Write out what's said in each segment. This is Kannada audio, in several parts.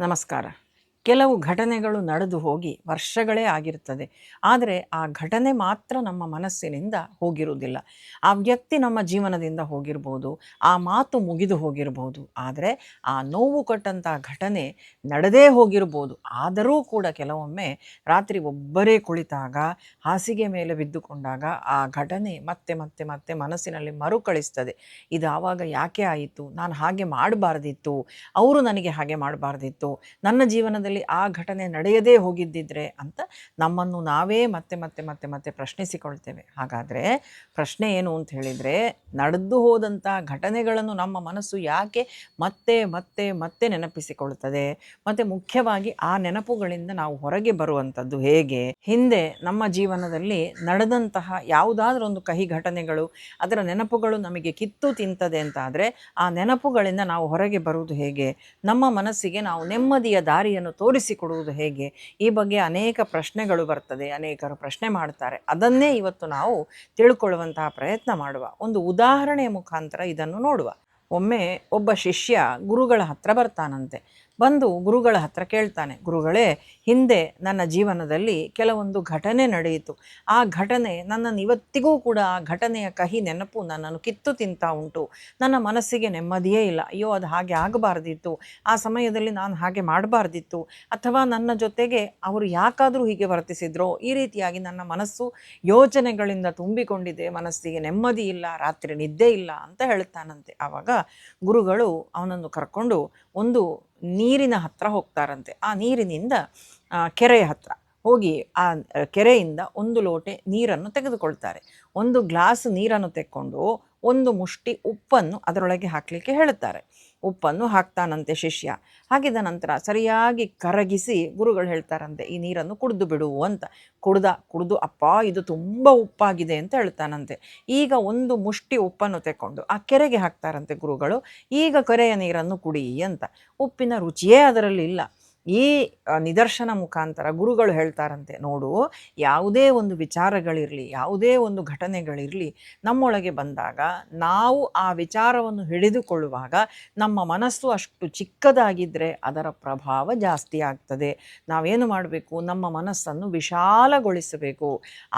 ನಮಸ್ಕಾರ. ಕೆಲವು ಘಟನೆಗಳು ನಡೆದು ಹೋಗಿ ವರ್ಷಗಳೇ ಆಗಿರ್ತದೆ. ಆದರೆ ಆ ಘಟನೆ ಮಾತ್ರ ನಮ್ಮ ಮನಸ್ಸಿನಿಂದ ಹೋಗಿರುವುದಿಲ್ಲ. ಆ ವ್ಯಕ್ತಿ ನಮ್ಮ ಜೀವನದಿಂದ ಹೋಗಿರ್ಬೋದು, ಆ ಮಾತು ಮುಗಿದು ಹೋಗಿರ್ಬೋದು. ಆದರೆ ಆ ನೋವು ಕೊಟ್ಟಂಥ ಘಟನೆ ನಡೆದೇ ಹೋಗಿರ್ಬೋದು. ಆದರೂ ಕೂಡ ಕೆಲವೊಮ್ಮೆ ರಾತ್ರಿ ಒಬ್ಬರೇ ಕುಳಿತಾಗ, ಹಾಸಿಗೆ ಮೇಲೆ ಬಿದ್ದುಕೊಂಡಾಗ ಆ ಘಟನೆ ಮತ್ತೆ ಮತ್ತೆ ಮತ್ತೆ ಮನಸ್ಸಿನಲ್ಲಿ ಮರುಕಳಿಸ್ತದೆ. ಇದು ಆವಾಗ ಯಾಕೆ ಆಯಿತು? ನಾನು ಹಾಗೆ ಮಾಡಬಾರ್ದಿತ್ತು, ಅವರು ನನಗೆ ಹಾಗೆ ಮಾಡಬಾರ್ದಿತ್ತು, ನನ್ನ ಜೀವನದಲ್ಲಿ ಆ ಘಟನೆ ನಡೆಯದೇ ಹೋಗಿದ್ದಿದ್ರೆ ಅಂತ ನಮ್ಮನ್ನು ನಾವೇ ಮತ್ತೆ ಮತ್ತೆ ಮತ್ತೆ ಮತ್ತೆ ಪ್ರಶ್ನಿಸಿಕೊಳ್ತೇವೆ. ಹಾಗಾದರೆ ಪ್ರಶ್ನೆ ಏನು ಅಂತ ಹೇಳಿದರೆ, ನಡೆದು ಹೋದಂಥ ಘಟನೆಗಳನ್ನು ನಮ್ಮ ಮನಸ್ಸು ಯಾಕೆ ಮತ್ತೆ ಮತ್ತೆ ಮತ್ತೆ ನೆನಪಿಸಿಕೊಳ್ತದೆ, ಮತ್ತು ಮುಖ್ಯವಾಗಿ ಆ ನೆನಪುಗಳಿಂದ ನಾವು ಹೊರಗೆ ಬರುವಂಥದ್ದು ಹೇಗೆ? ಹಿಂದೆ ನಮ್ಮ ಜೀವನದಲ್ಲಿ ನಡೆದಂತಹ ಯಾವುದಾದ್ರೂ ಒಂದು ಕಹಿ ಘಟನೆಗಳು, ಅದರ ನೆನಪುಗಳು ನಮಗೆ ಕಿತ್ತು ತಿಂತದೆ ಅಂತಾದರೆ ಆ ನೆನಪುಗಳಿಂದ ನಾವು ಹೊರಗೆ ಬರುವುದು ಹೇಗೆ? ನಮ್ಮ ಮನಸ್ಸಿಗೆ ನಾವು ನೆಮ್ಮದಿಯ ದಾರಿಯನ್ನು ತೋರಿಸಿಕೊಡುವುದು ಹೇಗೆ? ಈ ಬಗ್ಗೆ ಅನೇಕ ಪ್ರಶ್ನೆಗಳು ಬರ್ತದೆ, ಅನೇಕರು ಪ್ರಶ್ನೆ ಮಾಡ್ತಾರೆ. ಅದನ್ನೇ ಇವತ್ತು ನಾವು ತಿಳ್ಕೊಳ್ಳುವಂತಹ ಪ್ರಯತ್ನ ಮಾಡುವ. ಒಂದು ಉದಾಹರಣೆಯ ಮುಖಾಂತರ ಇದನ್ನು ನೋಡುವ. ಒಮ್ಮೆ ಒಬ್ಬ ಶಿಷ್ಯ ಗುರುಗಳ ಹತ್ರ ಬರ್ತಾನಂತೆ. ಬಂದು ಗುರುಗಳ ಹತ್ರ ಕೇಳ್ತಾನೆ, ಗುರುಗಳೇ, ಹಿಂದೆ ನನ್ನ ಜೀವನದಲ್ಲಿ ಕೆಲವೊಂದು ಘಟನೆ ನಡೆಯಿತು. ಆ ಘಟನೆ ನನ್ನನ್ನು ಇವತ್ತಿಗೂ ಕೂಡ ಆ ಘಟನೆಯ ಕಹಿ ನೆನಪು ನನ್ನನ್ನು ಕಿತ್ತು ತಿಂತಾ ಉಂಟು. ನನ್ನ ಮನಸ್ಸಿಗೆ ನೆಮ್ಮದಿಯೇ ಇಲ್ಲ. ಅಯ್ಯೋ, ಅದು ಹಾಗೆ ಆಗಬಾರ್ದಿತ್ತು, ಆ ಸಮಯದಲ್ಲಿ ನಾನು ಹಾಗೆ ಮಾಡಬಾರ್ದಿತ್ತು, ಅಥವಾ ನನ್ನ ಜೊತೆಗೆ ಅವರು ಯಾಕಾದರೂ ಹೀಗೆ ವರ್ತಿಸಿದ್ರೋ, ಈ ರೀತಿಯಾಗಿ ನನ್ನ ಮನಸ್ಸು ಯೋಚನೆಗಳಿಂದ ತುಂಬಿಕೊಂಡಿದೆ, ಮನಸ್ಸಿಗೆ ನೆಮ್ಮದಿ ಇಲ್ಲ, ರಾತ್ರಿ ನಿದ್ದೆ ಇಲ್ಲ ಅಂತ ಹೇಳ್ತಾನಂತೆ. ಆವಾಗ ಗುರುಗಳು ಅವನನ್ನು ಕರ್ಕೊಂಡು ಒಂದು ನೀರಿನ ಹತ್ರ ಹೋಗ್ತಾರಂತೆ. ಆ ನೀರಿನಿಂದ ಕೆರೆಯ ಹತ್ರ ಹೋಗಿ ಆ ಕೆರೆಯಿಂದ ಒಂದು ಲೋಟೆ ನೀರನ್ನು ತೆಗೆದುಕೊಳ್ತಾರೆ. ಒಂದು ಗ್ಲಾಸ್ ನೀರನ್ನು ತೆಕ್ಕೊಂಡು ಒಂದು ಮುಷ್ಟಿ ಉಪ್ಪನ್ನು ಅದರೊಳಗೆ ಹಾಕಲಿಕ್ಕೆ ಹೇಳುತ್ತಾರೆ. ಉಪ್ಪನ್ನು ಹಾಕ್ತಾನಂತೆ ಶಿಷ್ಯ. ಹಾಕಿದ ನಂತರ ಸರಿಯಾಗಿ ಕರಗಿಸಿ ಗುರುಗಳು ಹೇಳ್ತಾರಂತೆ, ಈ ನೀರನ್ನು ಕುಡಿದು ಬಿಡು ಅಂತ. ಕುಡಿದು ಅಪ್ಪ, ಇದು ತುಂಬ ಉಪ್ಪಾಗಿದೆ ಅಂತ ಹೇಳ್ತಾನಂತೆ. ಈಗ ಒಂದು ಮುಷ್ಟಿ ಉಪ್ಪನ್ನು ತೆಕ್ಕೊಂಡು ಆ ಕೆರೆಗೆ ಹಾಕ್ತಾರಂತೆ ಗುರುಗಳು. ಈಗ ಕೆರೆಯ ನೀರನ್ನು ಕುಡಿ ಅಂತ. ಉಪ್ಪಿನ ರುಚಿಯೇ ಅದರಲ್ಲಿ ಇಲ್ಲ. ಈ ನಿದರ್ಶನ ಮುಖಾಂತರ ಗುರುಗಳು ಹೇಳ್ತಾರಂತೆ, ನೋಡು, ಯಾವುದೇ ಒಂದು ವಿಚಾರಗಳಿರಲಿ, ಯಾವುದೇ ಒಂದು ಘಟನೆಗಳಿರಲಿ, ನಮ್ಮೊಳಗೆ ಬಂದಾಗ ನಾವು ಆ ವಿಚಾರವನ್ನು ಹಿಡಿದುಕೊಳ್ಳುವಾಗ ನಮ್ಮ ಮನಸ್ಸು ಅಷ್ಟು ಚಿಕ್ಕದಾಗಿದ್ದರೆ ಅದರ ಪ್ರಭಾವ ಜಾಸ್ತಿ ಆಗ್ತದೆ. ನಾವೇನು ಮಾಡಬೇಕು? ನಮ್ಮ ಮನಸ್ಸನ್ನು ವಿಶಾಲಗೊಳಿಸಬೇಕು.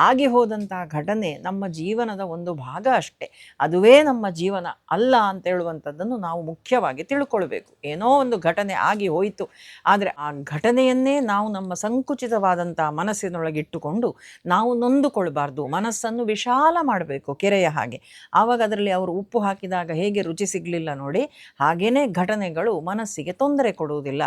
ಆಗಿ ಹೋದಂಥ ಘಟನೆ ನಮ್ಮ ಜೀವನದ ಒಂದು ಭಾಗ ಅಷ್ಟೇ, ಅದುವೇ ನಮ್ಮ ಜೀವನ ಅಲ್ಲ ಅಂತ ಹೇಳುವಂಥದ್ದನ್ನು ನಾವು ಮುಖ್ಯವಾಗಿ ತಿಳ್ಕೊಳ್ಬೇಕು. ಏನೋ ಒಂದು ಘಟನೆ ಆಗಿ ಹೋಯಿತು, ಆದರೆ ಆ ಘಟನೆಯನ್ನೇ ನಾವು ನಮ್ಮ ಸಂಕುಚಿತವಾದಂಥ ಮನಸ್ಸಿನೊಳಗಿಟ್ಟುಕೊಂಡು ನಾವು ನೊಂದುಕೊಳ್ಬಾರ್ದು. ಮನಸ್ಸನ್ನು ವಿಶಾಲ ಮಾಡಬೇಕು, ಕೆರೆಯ ಹಾಗೆ. ಆವಾಗ ಅದರಲ್ಲಿ ಅವರು ಉಪ್ಪು ಹಾಕಿದಾಗ ಹೇಗೆ ರುಚಿ ಸಿಗಲಿಲ್ಲ ನೋಡಿ, ಹಾಗೇ ಘಟನೆಗಳು ಮನಸ್ಸಿಗೆ ತೊಂದರೆ ಕೊಡುವುದಿಲ್ಲ.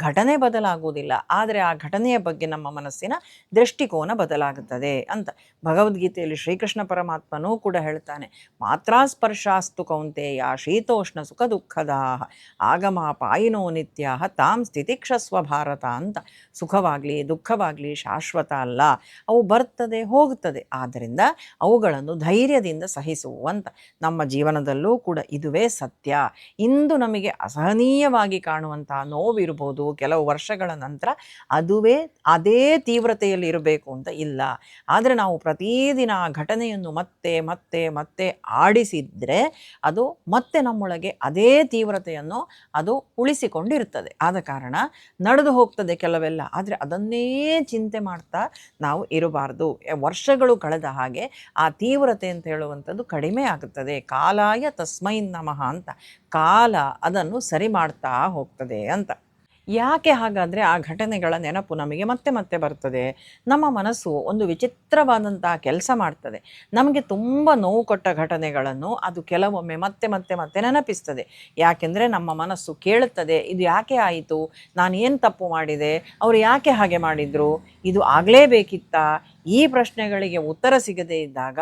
ಘಟನೆ ಬದಲಾಗುವುದಿಲ್ಲ, ಆದರೆ ಆ ಘಟನೆಯ ಬಗ್ಗೆ ನಮ್ಮ ಮನಸ್ಸಿನ ದೃಷ್ಟಿಕೋನ ಬದಲಾಗುತ್ತದೆ ಅಂತ ಭಗವದ್ಗೀತೆಯಲ್ಲಿ ಶ್ರೀಕೃಷ್ಣ ಪರಮಾತ್ಮನೂ ಕೂಡ ಹೇಳ್ತಾನೆ. ಮಾತ್ರಾ ಸ್ಪರ್ಶಾಸ್ತು ಕೌಂತೆಯ ಶೀತೋಷ್ಣ ಸುಖ ದುಃಖದಾ ಆಗಮಾಪಾಯಿನೋ ನಿತ್ಯ ತಾಂ ಸ್ಥಿತಿಕ್ಷಸ್ವ ಭಾರತ ಅಂತ. ಸುಖವಾಗಲಿ ದುಃಖವಾಗಲಿ ಶಾಶ್ವತ ಅಲ್ಲ, ಅವು ಬರ್ತದೆ ಹೋಗ್ತದೆ. ಆದ್ದರಿಂದ ಅವುಗಳನ್ನು ಧೈರ್ಯದಿಂದ ಸಹಿಸುವಂತ. ನಮ್ಮ ಜೀವನದಲ್ಲೂ ಕೂಡ ಇದುವೇ ಸತ್ಯ. ಇಂದು ನಮಗೆ ಅಸಹನೀಯವಾಗಿ ಕಾಣುವಂತಹ ನೋವಿರ್ಬೋದು, ಕೆಲವು ವರ್ಷಗಳ ನಂತರ ಅದುವೇ ಅದೇ ತೀವ್ರತೆಯಲ್ಲಿ ಇರಬೇಕು ಅಂತ ಇಲ್ಲ. ಆದರೆ ನಾವು ಪ್ರತಿದಿನ ಆ ಘಟನೆಯನ್ನು ಮತ್ತೆ ಮತ್ತೆ ಮತ್ತೆ ಆಡಿಸಿದರೆ ಅದು ಮತ್ತೆ ನಮ್ಮೊಳಗೆ ಅದೇ ತೀವ್ರತೆಯನ್ನು ಅದು ಉಳಿಸಿಕೊಂಡಿರ್ತದೆ. ಆದ ಕಾರಣ ನಡೆದು ಹೋಗ್ತದೆ ಕೆಲವೆಲ್ಲ, ಆದರೆ ಅದನ್ನೇ ಚಿಂತೆ ಮಾಡ್ತಾ ನಾವು ಇರಬಾರ್ದು. ವರ್ಷಗಳು ಕಳೆದ ಹಾಗೆ ಆ ತೀವ್ರತೆ ಅಂತ ಹೇಳುವಂಥದ್ದು ಕಡಿಮೆ ಆಗುತ್ತದೆ. ಕಾಲಾಯ ತಸ್ಮೈ ನಮಃ ಅಂತ. ಕಾಲ ಅದನ್ನು ಸರಿ ಮಾಡ್ತಾ ಹೋಗ್ತದೆ ಅಂತ. ಯಾಕೆ ಹಾಗಾದರೆ ಆ ಘಟನೆಗಳ ನೆನಪು ನಮಗೆ ಮತ್ತೆ ಮತ್ತೆ ಬರ್ತದೆ? ನಮ್ಮ ಮನಸ್ಸು ಒಂದು ವಿಚಿತ್ರವಾದಂಥ ಕೆಲಸ ಮಾಡ್ತದೆ. ನಮಗೆ ತುಂಬ ನೋವು ಕೊಟ್ಟ ಘಟನೆಗಳನ್ನು ಅದು ಕೆಲವೊಮ್ಮೆ ಮತ್ತೆ ಮತ್ತೆ ಮತ್ತೆ ನೆನಪಿಸ್ತದೆ. ಯಾಕೆಂದರೆ ನಮ್ಮ ಮನಸ್ಸು ಕೇಳುತ್ತದೆ, ಇದು ಯಾಕೆ ಆಯಿತು, ನಾನು ಏನು ತಪ್ಪು ಮಾಡಿದೆ, ಅವರು ಯಾಕೆ ಹಾಗೆ ಮಾಡಿದರು, ಇದು ಆಗಲೇಬೇಕಿತ್ತಾ? ಈ ಪ್ರಶ್ನೆಗಳಿಗೆ ಉತ್ತರ ಸಿಗದೇ ಇದ್ದಾಗ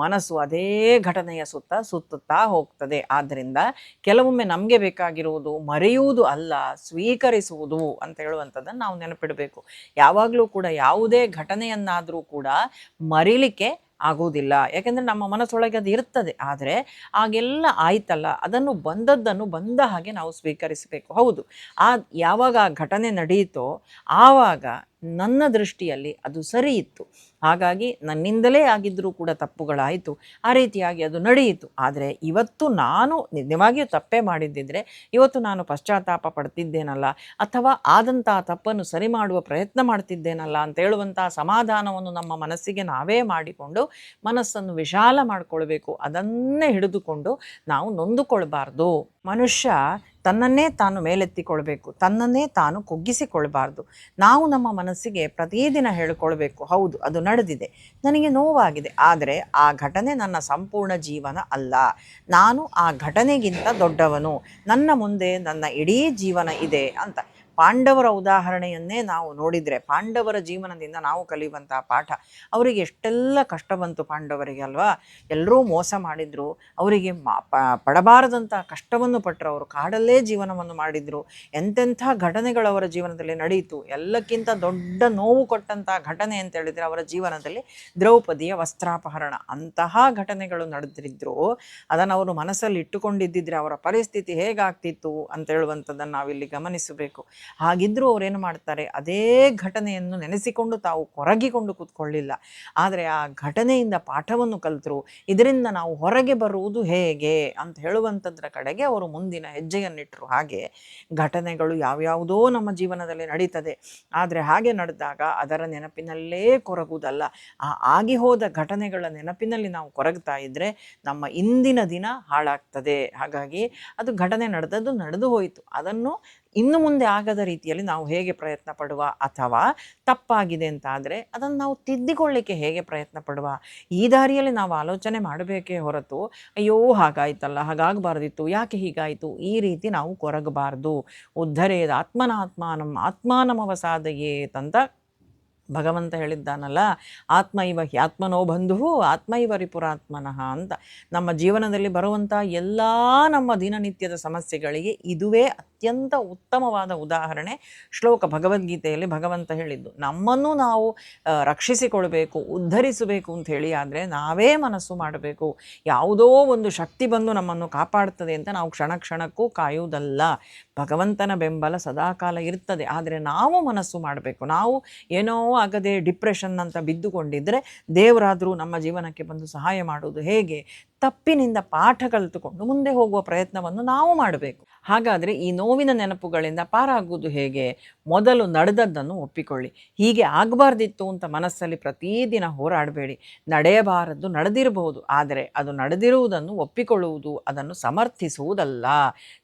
ಮನಸ್ಸು ಅದೇ ಘಟನೆಯ ಸುತ್ತುತ್ತಾ ಹೋಗ್ತದೆ. ಆದ್ದರಿಂದ ಕೆಲವೊಮ್ಮೆ ನಮಗೆ ಬೇಕಾಗಿರುವುದು ಮರೆಯುವುದು ಅಲ್ಲ, ಸ್ವೀಕರಿಸುವುದು ಅಂತ ಹೇಳುವಂಥದ್ದನ್ನು ನಾವು ನೆನಪಿಡಬೇಕು. ಯಾವಾಗಲೂ ಕೂಡ ಯಾವುದೇ ಘಟನೆಯನ್ನಾದರೂ ಕೂಡ ಮರೀಲಿಕ್ಕೆ ಆಗುವುದಿಲ್ಲ. ಯಾಕೆಂದರೆ ನಮ್ಮ ಮನಸ್ಸೊಳಗೆ ಅದು ಇರ್ತದೆ. ಆದರೆ ಆಗೆಲ್ಲ ಆಯ್ತಲ್ಲ, ಅದನ್ನು ಬಂದದ್ದನ್ನು ಬಂದ ಹಾಗೆ ನಾವು ಸ್ವೀಕರಿಸಬೇಕು. ಹೌದು, ಯಾವಾಗ ಆ ಘಟನೆ ನಡೆಯಿತೋ ಆವಾಗ ನನ್ನ ದೃಷ್ಟಿಯಲ್ಲಿ ಅದು ಸರಿ ಇತ್ತು. ಹಾಗಾಗಿ ನನ್ನಿಂದಲೇ ಆಗಿದ್ದರೂ ಕೂಡ ತಪ್ಪುಗಳಾಯಿತು, ಆ ರೀತಿಯಾಗಿ ಅದು ನಡೆಯಿತು. ಆದರೆ ಇವತ್ತು ನಾನು ನಿಜವಾಗಿಯೂ ತಪ್ಪೇ ಮಾಡಿದ್ದಿದ್ರೆ ಇವತ್ತು ನಾನು ಪಶ್ಚಾತ್ತಾಪ ಪಡ್ತಿದ್ದೇನಲ್ಲ, ಅಥವಾ ಆದಂಥ ತಪ್ಪನ್ನು ಸರಿ ಮಾಡುವ ಪ್ರಯತ್ನ ಮಾಡ್ತಿದ್ದೇನಲ್ಲ ಅಂತ ಹೇಳುವಂಥ ಸಮಾಧಾನವನ್ನು ನಮ್ಮ ಮನಸ್ಸಿಗೆ ನಾವೇ ಮಾಡಿಕೊಂಡು ಮನಸ್ಸನ್ನು ವಿಶಾಲ ಮಾಡಿಕೊಳ್ಬೇಕು. ಅದನ್ನೇ ಹಿಡಿದುಕೊಂಡು ನಾವು ನೊಂದುಕೊಳ್ಬಾರ್ದು. ಮನುಷ್ಯ ತನ್ನನ್ನೇ ತಾನು ಮೇಲೆತ್ತಿಕೊಳ್ಬೇಕು, ತನ್ನನ್ನೇ ತಾನು ಕುಗ್ಗಿಸಿಕೊಳ್ಬಾರ್ದು. ನಾವು ನಮ್ಮ ಮನಸ್ಸಿಗೆ ಪ್ರತಿದಿನ ಹೇಳಿಕೊಳ್ಬೇಕು, ಹೌದು ಅದು ನಡೆದಿದೆ, ನನಗೆ ನೋವಾಗಿದೆ, ಆದರೆ ಆ ಘಟನೆ ನನ್ನ ಸಂಪೂರ್ಣ ಜೀವನ ಅಲ್ಲ, ನಾನು ಆ ಘಟನೆಗಿಂತ ದೊಡ್ಡವನು, ನನ್ನ ಮುಂದೆ ನನ್ನ ಇಡೀ ಜೀವನ ಇದೆ ಅಂತ. ಪಾಂಡವರ ಉದಾಹರಣೆಯನ್ನೇ ನಾವು ನೋಡಿದರೆ, ಪಾಂಡವರ ಜೀವನದಿಂದ ನಾವು ಕಲಿಯುವಂಥ ಪಾಠ. ಅವರಿಗೆ ಎಷ್ಟೆಲ್ಲ ಕಷ್ಟ ಬಂತು ಪಾಂಡವರಿಗೆ ಅಲ್ವಾ. ಎಲ್ಲರೂ ಮೋಸ ಮಾಡಿದರು, ಅವರಿಗೆ ಪಡಬಾರದಂಥ ಕಷ್ಟವನ್ನು ಪಟ್ಟರು, ಅವರು ಕಾಡಲ್ಲೇ ಜೀವನವನ್ನು ಮಾಡಿದರು, ಎಂತೆಂಥ ಘಟನೆಗಳು ಅವರ ಜೀವನದಲ್ಲಿ ನಡೆಯಿತು. ಎಲ್ಲಕ್ಕಿಂತ ದೊಡ್ಡ ನೋವು ಕೊಟ್ಟಂಥ ಘಟನೆ ಅಂತ ಹೇಳಿದರೆ ಅವರ ಜೀವನದಲ್ಲಿ ದ್ರೌಪದಿಯ ವಸ್ತ್ರಾಪಹರಣ. ಅಂತಹ ಘಟನೆಗಳು ನಡೆದಿದ್ರು, ಅದನ್ನು ಅವರು ಮನಸ್ಸಲ್ಲಿ ಇಟ್ಟುಕೊಂಡಿದ್ದಿದ್ರೆ ಅವರ ಪರಿಸ್ಥಿತಿ ಹೇಗಾಗ್ತಿತ್ತು ಅಂತ ಹೇಳುವಂಥದ್ದನ್ನು ನಾವಿಲ್ಲಿ ಗಮನಿಸಬೇಕು. ಹಾಗಿದ್ದರೂ ಅವರೇನು ಮಾಡ್ತಾರೆ, ಅದೇ ಘಟನೆಯನ್ನು ನೆನೆಸಿಕೊಂಡು ತಾವು ಕೊರಗಿಕೊಂಡು ಕೂತ್ಕೊಳ್ಳಿಲ್ಲ, ಆದರೆ ಆ ಘಟನೆಯಿಂದ ಪಾಠವನ್ನು ಕಲಿತರು. ಇದರಿಂದ ನಾವು ಹೊರಗೆ ಬರುವುದು ಹೇಗೆ ಅಂತ ಹೇಳುವಂಥದ್ರ ಕಡೆಗೆ ಅವರು ಮುಂದಿನ ಹೆಜ್ಜೆಯನ್ನಿಟ್ಟರು. ಹಾಗೆ ಘಟನೆಗಳು ಯಾವ್ಯಾವುದೋ ನಮ್ಮ ಜೀವನದಲ್ಲಿ ನಡೀತದೆ, ಆದರೆ ಹಾಗೆ ನಡೆದಾಗ ಅದರ ನೆನಪಿನಲ್ಲೇ ಕೊರಗುವುದಲ್ಲ, ಆ ಆಗಿ ಹೋದ ಘಟನೆಗಳ ನೆನಪಿನಲ್ಲಿ ನಾವು ಕೊರಗ್ತಾ ಇದ್ದರೆ ನಮ್ಮ ಇಂದಿನ ದಿನ ಹಾಳಾಗ್ತದೆ. ಹಾಗಾಗಿ ಅದು ಘಟನೆ ನಡೆದು ಹೋಯಿತು, ಅದನ್ನು ಇನ್ನು ಮುಂದೆ ಆಗದ ರೀತಿಯಲ್ಲಿ ನಾವು ಹೇಗೆ ಪ್ರಯತ್ನ ಪಡುವ, ಅಥವಾ ತಪ್ಪಾಗಿದೆ ಅಂತ ಆದರೆ ಅದನ್ನು ನಾವು ತಿದ್ದಿಕೊಳ್ಳಿಕ್ಕೆ ಹೇಗೆ ಪ್ರಯತ್ನ ಪಡುವ, ಈ ದಾರಿಯಲ್ಲಿ ನಾವು ಆಲೋಚನೆ ಮಾಡಬೇಕೇ ಹೊರತು ಅಯ್ಯೋ ಹಾಗಾಯ್ತಲ್ಲ, ಹಾಗಾಗಬಾರ್ದಿತ್ತು, ಯಾಕೆ ಹೀಗಾಯಿತು, ಈ ರೀತಿ ನಾವು ಕೊರಗಬಾರ್ದು. ಉದ್ಧರೇದ ಆತ್ಮನಾತ್ಮಾನಂ ಆತ್ಮಾನಮವಸಾದಯೇತ್ ಅಂತ ಭಗವಂತ ಹೇಳಿದ್ದಾನಲ್ಲ, ಆತ್ಮ ಇವ ಹ್ಯಾತ್ಮನೋ ಬಂಧು ಆತ್ಮ ಇವ ರಿಪುರಾತ್ಮನಃ ಅಂತ. ನಮ್ಮ ಜೀವನದಲ್ಲಿ ಬರುವಂಥ ಎಲ್ಲ ನಮ್ಮ ದಿನನಿತ್ಯದ ಸಮಸ್ಯೆಗಳಿಗೆ ಇದುವೇ ಅತ್ಯಂತ ಉತ್ತಮವಾದ ಉದಾಹರಣೆ. ಶ್ಲೋಕ ಭಗವದ್ಗೀತೆಯಲ್ಲಿ ಭಗವಂತ ಹೇಳಿದ್ದು, ನಮ್ಮನ್ನು ನಾವು ರಕ್ಷಿಸಿಕೊಳ್ಬೇಕು, ಉದ್ಧರಿಸಬೇಕು ಅಂತ ಹೇಳಿ ಆದರೆ ನಾವೇ ಮನಸ್ಸು ಮಾಡಬೇಕು. ಯಾವುದೋ ಒಂದು ಶಕ್ತಿ ಬಂದು ನಮ್ಮನ್ನು ಕಾಪಾಡ್ತದೆ ಅಂತ ನಾವು ಕ್ಷಣ ಕ್ಷಣಕ್ಕೂ ಕಾಯುವುದಲ್ಲ. ಭಗವಂತನ ಬೆಂಬಲ ಸದಾಕಾಲ ಇರ್ತದೆ, ಆದರೆ ನಾವು ಮನಸ್ಸು ಮಾಡಬೇಕು. ನಾವು ಏನೋ ಆಗದೆ ಡಿಪ್ರೆಷನ್ ಅಂತ ಬಿದ್ದುಕೊಂಡಿದ್ದರೆ ದೇವರಾದರೂ ನಮ್ಮ ಜೀವನಕ್ಕೆ ಬಂದು ಸಹಾಯ ಮಾಡುವುದು ಹೇಗೆ? ತಪ್ಪಿನಿಂದ ಪಾಠ ಕಲಿತುಕೊಂಡು ಮುಂದೆ ಹೋಗುವ ಪ್ರಯತ್ನವನ್ನು ನಾವು ಮಾಡಬೇಕು. ಹಾಗಾದರೆ ಈ ನೋವಿನ ನೆನಪುಗಳಿಂದ ಪಾರಾಗುವುದು ಹೇಗೆ? ಮೊದಲು ನಡೆದದ್ದನ್ನು ಒಪ್ಪಿಕೊಳ್ಳಿ. ಹೀಗೆ ಆಗಬಾರ್ದಿತ್ತು ಅಂತ ಮನಸ್ಸಲ್ಲಿ ಪ್ರತಿದಿನ ಹೋರಾಡಬೇಡಿ. ನಡೆಯಬಾರದ್ದು ನಡೆದಿರಬಹುದು, ಆದರೆ ಅದು ನಡೆದಿರುವುದನ್ನು ಒಪ್ಪಿಕೊಳ್ಳುವುದು, ಅದನ್ನು ಸಮರ್ಥಿಸುವುದಲ್ಲ.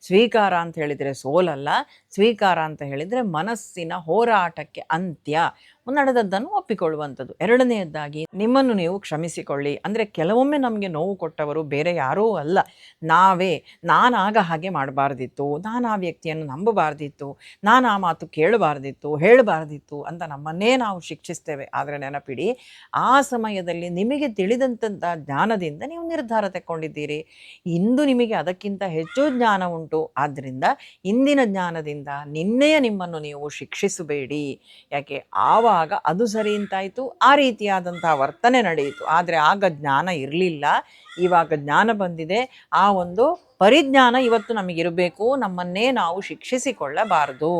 ಸ್ವೀಕಾರ ಅಂತ ಹೇಳಿದರೆ ಸೋಲಲ್ಲ, ಸ್ವೀಕಾರ ಅಂತ ಹೇಳಿದರೆ ಮನಸ್ಸಿನ ಹೋರಾಟಕ್ಕೆ ಅಂತ್ಯ, ನಡೆದದ್ದನ್ನು ಒಪ್ಪಿಕೊಳ್ಳುವಂಥದ್ದು. ಎರಡನೆಯದಾಗಿ ನಿಮ್ಮನ್ನು ನೀವು ಕ್ಷಮಿಸಿಕೊಳ್ಳಿ. ಅಂದರೆ ಕೆಲವೊಮ್ಮೆ ನಮಗೆ ನೋವು ಕೊಟ್ಟವರು ಬೇರೆ ಯಾರೂ ಅಲ್ಲ, ನಾವೇ. ನಾನಾಗ ಹಾಗೆ ಮಾಡಬಾರ್ದಿತ್ತು, ನಾನು ಆ ವ್ಯಕ್ತಿಯನ್ನು ನಂಬಬಾರ್ದಿತ್ತು, ನಾನು ಆ ಮಾತು ಕೇಳಬಾರ್ದಿತ್ತು, ಹೇಳಬಾರ್ದಿತ್ತು ಅಂತ ನಮ್ಮನ್ನೇ ನಾವು ಶಿಕ್ಷಿಸ್ತೇವೆ. ಆದರೆ ನೆನಪಿಡಿ, ಆ ಸಮಯದಲ್ಲಿ ನಿಮಗೆ ತಿಳಿದಂಥ ಜ್ಞಾನದಿಂದ ನೀವು ನಿರ್ಧಾರ ತೆಕ್ಕೊಂಡಿದ್ದೀರಿ. ಇಂದು ನಿಮಗೆ ಅದಕ್ಕಿಂತ ಹೆಚ್ಚು ಜ್ಞಾನ ಉಂಟು. ಆದ್ದರಿಂದ ಇಂದಿನ ಜ್ಞಾನದಿಂದ ನಿನ್ನೆಯ ನಿಮ್ಮನ್ನು ನೀವು ಶಿಕ್ಷಿಸಬೇಡಿ. ಯಾಕೆ? ಆವಾಗ ಅದು ಸರಿ ಅಂತಾಯಿತು, ಆ ರೀತಿಯಾದಂತಹ ವರ್ತನೆ ನಡೆಯಿತು. ಆದರೆ ಆಗ ಜ್ಞಾನ ಇರಲಿಲ್ಲ, ಇವಾಗ ಜ್ಞಾನ ಬಂದಿದೆ. ಆ ಒಂದು ಪರಿಜ್ಞಾನ ಇವತ್ತು ನಮಗಿರಬೇಕು, ನಮ್ಮನ್ನೇ ನಾವು ಶಿಕ್ಷಿಸಿಕೊಳ್ಳಬಾರದು.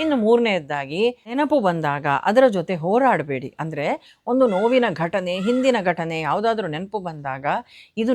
ಇನ್ನು ಮೂರನೆಯದಾಗಿ, ನೆನಪು ಬಂದಾಗ ಅದರ ಜೊತೆ ಹೋರಾಡಬೇಡಿ. ಅಂದರೆ ಒಂದು ನೋವಿನ ಘಟನೆ, ಹಿಂದಿನ ಘಟನೆ ಯಾವುದಾದ್ರೂ ನೆನಪು ಬಂದಾಗ ಇದು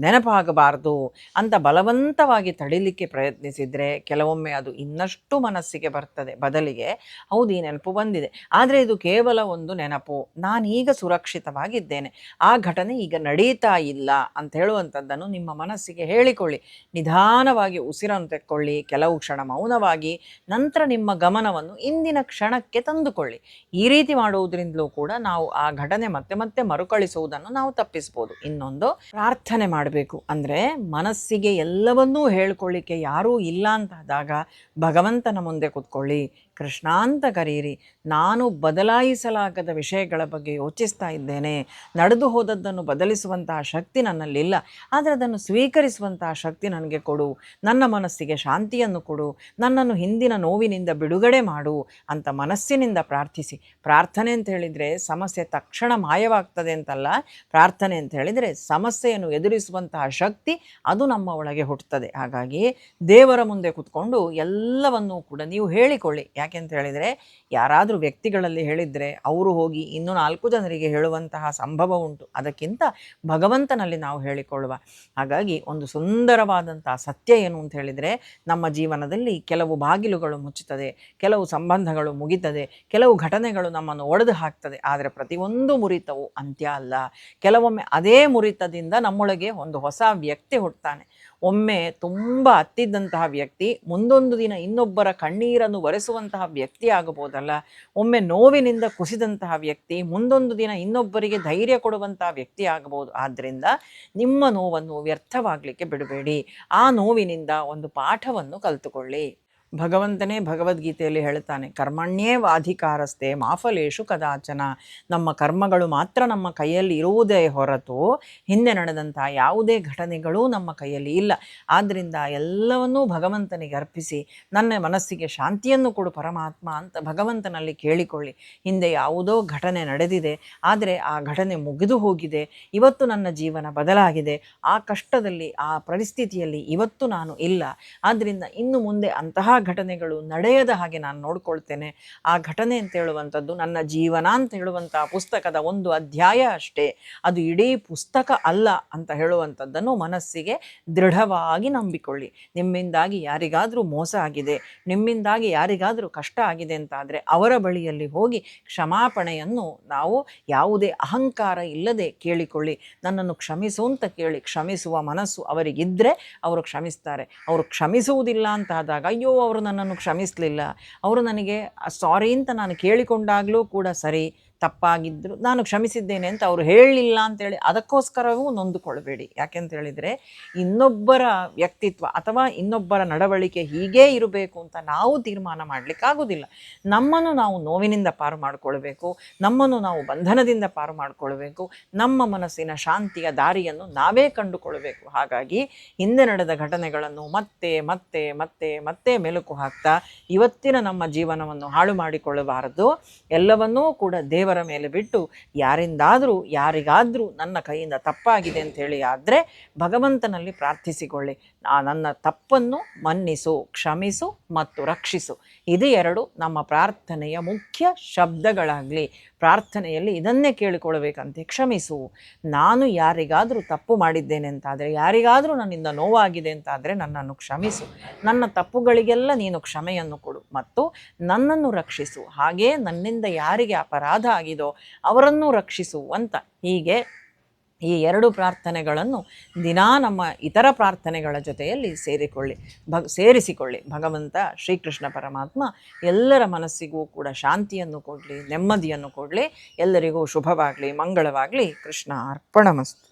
ನೆನಪಾಗಬಾರ್ದು ಅಂತ ಬಲವಂತವಾಗಿ ತಡಿಲಿಕ್ಕೆ ಪ್ರಯತ್ನಿಸಿದರೆ ಕೆಲವೊಮ್ಮೆ ಅದು ಇನ್ನಷ್ಟು ಮನಸ್ಸಿಗೆ ಬರ್ತದೆ. ಬದಲಿಗೆ ಹೌದು, ಈ ನೆನಪು ಬಂದಿದೆ, ಆದರೆ ಇದು ಕೇವಲ ಒಂದು ನೆನಪು, ನಾನೀಗ ಸುರಕ್ಷಿತವಾಗಿದ್ದೇನೆ, ಆ ಘಟನೆ ಈಗ ನಡೀತಾ ಇಲ್ಲ ಅಂತ ಹೇಳುವಂಥದ್ದನ್ನು ನಿಮ್ಮ ಮನಸ್ಸಿಗೆ ಹೇಳಿಕೊಳ್ಳಿ. ನಿಧಾನವಾಗಿ ಉಸಿರನ್ನು ತೆಕ್ಕೊಳ್ಳಿ, ಕೆಲವು ಕ್ಷಣ ಮೌನವಾಗಿ, ನಂತರ ನಿಮ್ಮ ಗಮನವನ್ನು ಇಂದಿನ ಕ್ಷಣಕ್ಕೆ ತಂದುಕೊಳ್ಳಿ. ಈ ರೀತಿ ಮಾಡುವುದರಿಂದಲೂ ಕೂಡ ನಾವು ಆ ಘಟನೆ ಮತ್ತೆ ಮತ್ತೆ ಮರುಕಳಿಸುವುದನ್ನು ನಾವು ತಪ್ಪಿಸ್ಬೋದು. ಇನ್ನೊಂದು, ಪ್ರಾರ್ಥನೆ ಮಾಡಬೇಕು. ಅಂದರೆ ಮನಸ್ಸಿಗೆ ಎಲ್ಲವನ್ನೂ ಹೇಳ್ಕೊಳ್ಳಿಕ್ಕೆ ಯಾರೂ ಇಲ್ಲ ಅಂತಾದಾಗ ಭಗವಂತನ ಮುಂದೆ ಕೂತ್ಕೊಳ್ಳಿ, ಕೃಷ್ಣ ಅಂತ ಕರೀರಿ. ನಾನು ಬದಲಾಯಿಸಲಾಗದ ವಿಷಯಗಳ ಬಗ್ಗೆ ಯೋಚಿಸ್ತಾ ಇದ್ದೇನೆ, ನಡೆದು ಹೋದದ್ದನ್ನು ಬದಲಿಸುವಂತಹ ಶಕ್ತಿ ನನ್ನಲ್ಲಿಲ್ಲ, ಆದರೆ ಅದನ್ನು ಸ್ವೀಕರಿಸುವಂತಹ ಶಕ್ತಿ ನನಗೆ ಕೊಡು, ನನ್ನ ಮನಸ್ಸಿಗೆ ಶಾಂತಿಯನ್ನು ಕೊಡು, ನನ್ನನ್ನು ಹಿಂದಿನ ನೋವಿನಿಂದ ಬಿಡುಗಡೆ ಮಾಡು ಅಂತ ಮನಸ್ಸಿನಿಂದ ಪ್ರಾರ್ಥಿಸಿ. ಪ್ರಾರ್ಥನೆ ಅಂತ ಹೇಳಿದರೆ ಸಮಸ್ಯೆ ತಕ್ಷಣ ಮಾಯವಾಗ್ತದೆ ಅಂತಲ್ಲ, ಪ್ರಾರ್ಥನೆ ಅಂತ ಹೇಳಿದರೆ ಸಮಸ್ಯೆಯನ್ನು ಎದುರಿಸುವಂತಹ ಶಕ್ತಿ ಅದು ನಮ್ಮ ಒಳಗೆ ಹುಟ್ಟುತ್ತದೆ. ಹಾಗಾಗಿ ದೇವರ ಮುಂದೆ ಕೂತ್ಕೊಂಡು ಎಲ್ಲವನ್ನೂ ಕೂಡ ನೀವು ಹೇಳಿಕೊಳ್ಳಿ. ಯಾಕೆಂತ ಹೇಳಿದರೆ ಯಾರಾದರೂ ವ್ಯಕ್ತಿಗಳಲ್ಲಿ ಹೇಳಿದರೆ ಅವರು ಹೋಗಿ ಇನ್ನೂ 4 ಜನರಿಗೆ ಹೇಳುವಂತಹ ಸಂಭವ ಉಂಟು. ಅದಕ್ಕಿಂತ ಭಗವಂತನಲ್ಲಿ ನಾವು ಹೇಳಿಕೊಳ್ಳುವ. ಹಾಗಾಗಿ ಒಂದು ಸುಂದರವಾದಂತಹ ಸತ್ಯ ಏನು ಅಂತ ಹೇಳಿದರೆ, ನಮ್ಮ ಜೀವನದಲ್ಲಿ ಕೆಲವು ಬಾಗಿಲುಗಳು ಮುಚ್ಚುತ್ತದೆ, ಕೆಲವು ಸಂಬಂಧಗಳು ಮುಗಿತದೆ, ಕೆಲವು ಘಟನೆಗಳು ನಮ್ಮನ್ನು ಒಡೆದು ಹಾಕ್ತದೆ. ಆದರೆ ಪ್ರತಿಯೊಂದು ಮುರಿತವು ಅಂತ್ಯ ಅಲ್ಲ. ಕೆಲವೊಮ್ಮೆ ಅದೇ ಮುರಿತದಿಂದ ನಮ್ಮೊಳಗೆ ಒಂದು ಹೊಸ ವ್ಯಕ್ತಿ ಹುಟ್ಟುತ್ತಾನೆ. ಒಮ್ಮೆ ತುಂಬ ಹತ್ತಿದ್ದಂತಹ ವ್ಯಕ್ತಿ ಮುಂದೊಂದು ದಿನ ಇನ್ನೊಬ್ಬರ ಕಣ್ಣೀರನ್ನು ಒರೆಸುವಂತಹ ವ್ಯಕ್ತಿ ಆಗಬಹುದಲ್ಲ. ಒಮ್ಮೆ ನೋವಿನಿಂದ ಕುಸಿದಂತಹ ವ್ಯಕ್ತಿ ಮುಂದೊಂದು ದಿನ ಇನ್ನೊಬ್ಬರಿಗೆ ಧೈರ್ಯ ಕೊಡುವಂತಹ ವ್ಯಕ್ತಿ ಆಗಬಹುದು. ಆದ್ದರಿಂದ ನಿಮ್ಮ ನೋವನ್ನು ವ್ಯರ್ಥವಾಗಲಿಕ್ಕೆ ಬಿಡಬೇಡಿ. ಆ ನೋವಿನಿಂದ ಒಂದು ಪಾಠವನ್ನು ಕಲಿತುಕೊಳ್ಳಿ. ಭಗವಂತನೇ ಭಗವದ್ಗೀತೆಯಲ್ಲಿ ಹೇಳ್ತಾನೆ, ಕರ್ಮಣ್ಯೇವಾಧಿಕಾರಸ್ಥೆ ಮಾಫಲೇಶು ಕದಾಚನ. ನಮ್ಮ ಕರ್ಮಗಳು ಮಾತ್ರ ನಮ್ಮ ಕೈಯಲ್ಲಿ ಇರುವುದೇ ಹೊರತು ಹಿಂದೆ ನಡೆದಂಥ ಯಾವುದೇ ಘಟನೆಗಳೂ ನಮ್ಮ ಕೈಯಲ್ಲಿ ಇಲ್ಲ. ಆದ್ದರಿಂದ ಎಲ್ಲವನ್ನೂ ಭಗವಂತನಿಗೆ ಅರ್ಪಿಸಿ ನನ್ನ ಮನಸ್ಸಿಗೆ ಶಾಂತಿಯನ್ನು ಕೊಡು ಪರಮಾತ್ಮ ಅಂತ ಭಗವಂತನಲ್ಲಿ ಕೇಳಿಕೊಳ್ಳಿ. ಹಿಂದೆ ಯಾವುದೋ ಘಟನೆ ನಡೆದಿದೆ, ಆದರೆ ಆ ಘಟನೆ ಮುಗಿದು ಹೋಗಿದೆ. ಇವತ್ತು ನನ್ನ ಜೀವನ ಬದಲಾಗಿದೆ. ಆ ಕಷ್ಟದಲ್ಲಿ, ಆ ಪರಿಸ್ಥಿತಿಯಲ್ಲಿ ಇವತ್ತು ನಾನು ಇಲ್ಲ. ಆದ್ದರಿಂದ ಇನ್ನು ಮುಂದೆ ಅಂತಹ ಘಟನೆಗಳು ನಡೆಯದ ಹಾಗೆ ನಾನು ನೋಡ್ಕೊಳ್ತೇನೆ. ಆ ಘಟನೆ ಅಂತ ಹೇಳುವಂಥದ್ದು ನನ್ನ ಜೀವನ ಅಂತ ಹೇಳುವಂಥ ಪುಸ್ತಕದ ಒಂದು ಅಧ್ಯಾಯ ಅಷ್ಟೇ, ಅದು ಇಡೀ ಪುಸ್ತಕ ಅಲ್ಲ ಅಂತ ಹೇಳುವಂಥದ್ದನ್ನು ಮನಸ್ಸಿಗೆ ದೃಢವಾಗಿ ನಂಬಿಕೊಳ್ಳಿ. ನಿಮ್ಮಿಂದಾಗಿ ಯಾರಿಗಾದರೂ ಮೋಸ ಆಗಿದೆ, ನಿಮ್ಮಿಂದಾಗಿ ಯಾರಿಗಾದರೂ ಕಷ್ಟ ಆಗಿದೆ ಅಂತಾದರೆ ಅವರ ಬಳಿಯಲ್ಲಿ ಹೋಗಿ ಕ್ಷಮಾಪಣೆಯನ್ನು ನಾವು ಯಾವುದೇ ಅಹಂಕಾರ ಇಲ್ಲದೆ ಕೇಳಿಕೊಳ್ಳಿ. ನನ್ನನ್ನು ಕ್ಷಮಿಸು ಅಂತ ಕೇಳಿ, ಕ್ಷಮಿಸುವ ಮನಸ್ಸು ಅವರಿಗಿದ್ದರೆ ಅವರು ಕ್ಷಮಿಸ್ತಾರೆ. ಅವರು ಕ್ಷಮಿಸುವುದಿಲ್ಲ ಅಂತಾದಾಗ, ಅಯ್ಯೋ ಅವರು ನನ್ನನ್ನು ಕ್ಷಮಿಸಲಿಲ್ಲ, ಅವರು ನನಗೆ ಸಾರಿ ಅಂತ ನಾನು ಕೇಳಿಕೊಂಡಾಗಲೂ ಕೂಡ ಸರಿ, ತಪ್ಪಾಗಿದ್ದರು ನಾನು ಕ್ಷಮಿಸಿದ್ದೇನೆ ಅಂತ ಅವರು ಹೇಳಲಿಲ್ಲ ಅಂತೇಳಿ ಅದಕ್ಕೋಸ್ಕರವೂ ನೊಂದುಕೊಳ್ಬೇಡಿ. ಯಾಕೆಂತ ಹೇಳಿದರೆ ಇನ್ನೊಬ್ಬರ ವ್ಯಕ್ತಿತ್ವ ಅಥವಾ ಇನ್ನೊಬ್ಬರ ನಡವಳಿಕೆ ಹೀಗೇ ಇರಬೇಕು ಅಂತ ನಾವು ತೀರ್ಮಾನ ಮಾಡಲಿಕ್ಕಾಗೋದಿಲ್ಲ. ನಮ್ಮನ್ನು ನಾವು ನೋವಿನಿಂದ ಪಾರು ಮಾಡಿಕೊಳ್ಬೇಕು, ನಮ್ಮನ್ನು ನಾವು ಬಂಧನದಿಂದ ಪಾರು ಮಾಡಿಕೊಳ್ಬೇಕು, ನಮ್ಮ ಮನಸ್ಸಿನ ಶಾಂತಿಯ ದಾರಿಯನ್ನು ನಾವೇ ಕಂಡುಕೊಳ್ಬೇಕು. ಹಾಗಾಗಿ ಹಿಂದೆ ನಡೆದ ಘಟನೆಗಳನ್ನು ಮತ್ತೆ ಮತ್ತೆ ಮತ್ತೆ ಮತ್ತೆ ಮೆಲುಕು ಹಾಕ್ತಾ ಇವತ್ತಿನ ನಮ್ಮ ಜೀವನವನ್ನು ಹಾಳು ಮಾಡಿಕೊಳ್ಳಬಾರದು. ಎಲ್ಲವನ್ನೂ ಕೂಡ ದೇವರ ಮೇಲೆ ಬಿಟ್ಟು ಯಾರಿಗಾದರೂ ನನ್ನ ಕೈಯಿಂದ ತಪ್ಪಾಗಿದೆ ಅಂಥೇಳಿ ಆದರೆ ಭಗವಂತನಲ್ಲಿ ಪ್ರಾರ್ಥಿಸಿಕೊಳ್ಳಿ, ನನ್ನ ತಪ್ಪನ್ನು ಮನ್ನಿಸು, ಕ್ಷಮಿಸು ಮತ್ತು ರಕ್ಷಿಸು. ಇದು 2 ನಮ್ಮ ಪ್ರಾರ್ಥನೆಯ ಮುಖ್ಯ ಶಬ್ದಗಳಾಗಲಿ. ಪ್ರಾರ್ಥನೆಯಲ್ಲಿ ಇದನ್ನೇ ಕೇಳಿಕೊಳ್ಳಬೇಕಂತೆ, ಕ್ಷಮಿಸು. ನಾನು ಯಾರಿಗಾದರೂ ತಪ್ಪು ಮಾಡಿದ್ದೇನೆ ಅಂತಾದರೆ, ಯಾರಿಗಾದರೂ ನನ್ನಿಂದ ನೋವಾಗಿದೆ ಅಂತಾದರೆ ನನ್ನನ್ನು ಕ್ಷಮಿಸು. ನನ್ನ ತಪ್ಪುಗಳಿಗೆಲ್ಲ ನೀನು ಕ್ಷಮೆಯನ್ನು ಕೊಡು ಮತ್ತು ನನ್ನನ್ನು ರಕ್ಷಿಸು. ಹಾಗೇ ನನ್ನಿಂದ ಯಾರಿಗೆ ಅಪರಾಧ ಆಗಿದೋ ಅವರನ್ನು ರಕ್ಷಿಸು ಅಂತ ಹೀಗೆ ಈ 2 ಪ್ರಾರ್ಥನೆಗಳನ್ನು ದಿನಾ ನಮ್ಮ ಇತರ ಪ್ರಾರ್ಥನೆಗಳ ಜೊತೆಯಲ್ಲಿ ಸೇರಿಸಿಕೊಳ್ಳಿ. ಭಗವಂತ ಶ್ರೀಕೃಷ್ಣ ಪರಮಾತ್ಮ ಎಲ್ಲರ ಮನಸ್ಸಿಗೂ ಕೂಡ ಶಾಂತಿಯನ್ನು ಕೊಡಲಿ, ನೆಮ್ಮದಿಯನ್ನು ಕೊಡಲಿ. ಎಲ್ಲರಿಗೂ ಶುಭವಾಗಲಿ, ಮಂಗಳವಾಗಲಿ. ಕೃಷ್ಣ ಅರ್ಪಣಮಸ್ತು.